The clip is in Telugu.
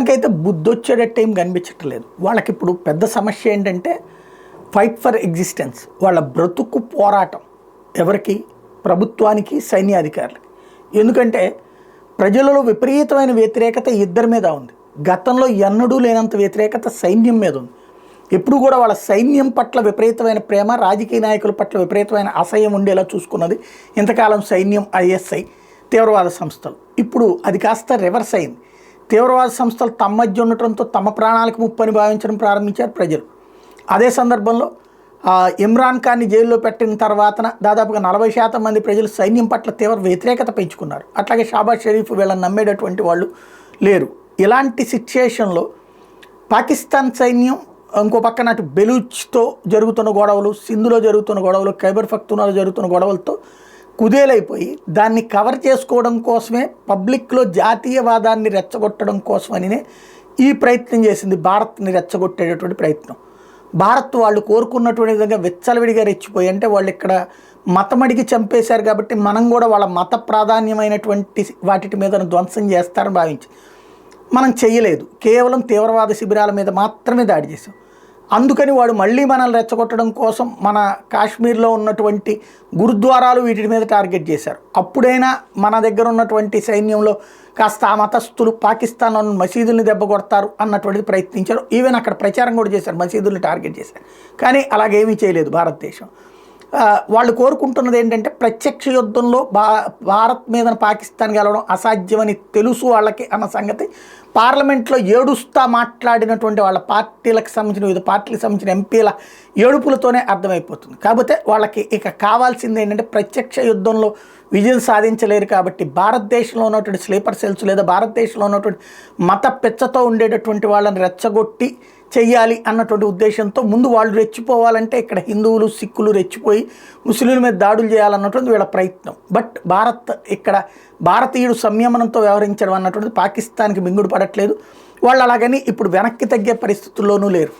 మొత్తానికైతే బుద్ధొచ్చేటట్టు ఏం కనిపించట్లేదు. వాళ్ళకి ఇప్పుడు పెద్ద సమస్య ఏంటంటే ఫైట్ ఫర్ ఎగ్జిస్టెన్స్, వాళ్ళ బ్రతుకు పోరాటం. ఎవరికి? ప్రభుత్వానికి, సైన్యాధికారులకి. ఎందుకంటే ప్రజలలో విపరీతమైన వ్యతిరేకత ఇద్దరి మీద ఉంది. గతంలో ఎన్నడూ లేనంత వ్యతిరేకత సైన్యం మీద ఉంది. ఎప్పుడు కూడా వాళ్ళ సైన్యం పట్ల విపరీతమైన ప్రేమ, రాజకీయ నాయకుల పట్ల విపరీతమైన అసహ్యం ఉండేలా చూసుకున్నది ఇంతకాలం సైన్యం, ఐఎస్ఐ, తీవ్రవాద సంస్థలు. ఇప్పుడు అది కాస్త రివర్స్ అయింది. తీవ్రవాద సంస్థలు తమ మధ్య ఉండటంతో తమ ప్రాణాలకు ముప్పని భావించడం ప్రారంభించారు ప్రజలు. అదే సందర్భంలో ఇమ్రాన్ ఖాన్ని జైల్లో పెట్టిన తర్వాతన దాదాపుగా 40% మంది ప్రజలు సైన్యం పట్ల తీవ్ర వ్యతిరేకత పెంచుకున్నారు. అట్లాగే షాబాజ్ షరీఫ్ వీళ్ళని నమ్మేటటువంటి వాళ్ళు లేరు. ఇలాంటి సిచ్యుయేషన్లో పాకిస్తాన్ సైన్యం ఇంకో పక్కన అటు బెలూచ్తో జరుగుతున్న గొడవలు, సింధులో జరుగుతున్న గొడవలు, ఖైబర్ పఖ్తూన్ఖవాలో జరుగుతున్న గొడవలతో కుదేలైపోయి దాన్ని కవర్ చేసుకోవడం కోసమే, పబ్లిక్లో జాతీయవాదాన్ని రెచ్చగొట్టడం కోసమనినే ఈ ప్రయత్నం చేసింది. భారత్ని రెచ్చగొట్టేటటువంటి ప్రయత్నం. భారత్ వాళ్ళు కోరుకున్నటువంటి విధంగా విచ్చలవిడిగా రెచ్చిపోయి, అంటే వాళ్ళు ఇక్కడ మతమడికి చంపేశారు కాబట్టి మనం కూడా వాళ్ళ మత ప్రాధాన్యమైనటువంటి వాటి మీద ధ్వంసం చేస్తారని భావించి మనం చేయలేదు. కేవలం తీవ్రవాద శిబిరాల మీద మాత్రమే దాడి చేసాం. అందుకని వాడు మళ్ళీ మనల్ని రెచ్చగొట్టడం కోసం మన కాశ్మీర్లో ఉన్నటువంటి గురుద్వారాలు వీటి మీద టార్గెట్ చేశారు. అప్పుడైనా మన దగ్గర ఉన్నటువంటి సైన్యంలో కాస్త ఆ మతస్థులు పాకిస్తాన్లో ఉన్న మసీదుల్ని దెబ్బ కొడతారు అన్నటువంటిది ప్రయత్నించారు. ఈవెన్ అక్కడ ప్రచారం కూడా చేశారు, మసీదుల్ని టార్గెట్ చేశారు. కానీ అలాగేమీ చేయలేదు భారతదేశం. వాళ్ళు కోరుకుంటున్నది ఏంటంటే ప్రత్యక్ష యుద్ధంలో భారత్ మీద పాకిస్తాన్ గెలవడం అసాధ్యమని తెలుసు వాళ్ళకి అన్న సంగతి పార్లమెంట్లో ఏడుస్తా మాట్లాడినటువంటి వాళ్ళ పార్టీలకు సంబంధించిన, వివిధ పార్టీలకు సంబంధించిన ఎంపీల ఏడుపులతోనే అర్థమైపోతుంది. కాకపోతే వాళ్ళకి ఇక కావాల్సింది ఏంటంటే ప్రత్యక్ష యుద్ధంలో విజయం సాధించలేరు కాబట్టి భారతదేశంలో ఉన్నటువంటి స్లీపర్ సెల్స్ లేదా భారతదేశంలో ఉన్నటువంటి మత పెచ్చతో ఉండేటటువంటి వాళ్ళని రెచ్చగొట్టి చెయ్యాలి అన్నటువంటి ఉద్దేశంతో ముందు వాళ్ళు రెచ్చిపోవాలంటే ఇక్కడ హిందువులు, సిక్కులు రెచ్చిపోయి ముస్లింల మీద దాడులు చేయాలన్నటువంటి వీళ్ళ ప్రయత్నం. బట్ భారత్ ఇక్కడ భారతీయుడు సంయమనంతో వ్యవహరించడం అన్నటువంటిది పాకిస్తాన్కి మింగుడు పడట్లేదు. వాళ్ళు అలాగని ఇప్పుడు వెనక్కి తగ్గే పరిస్థితుల్లోనూ లేరు.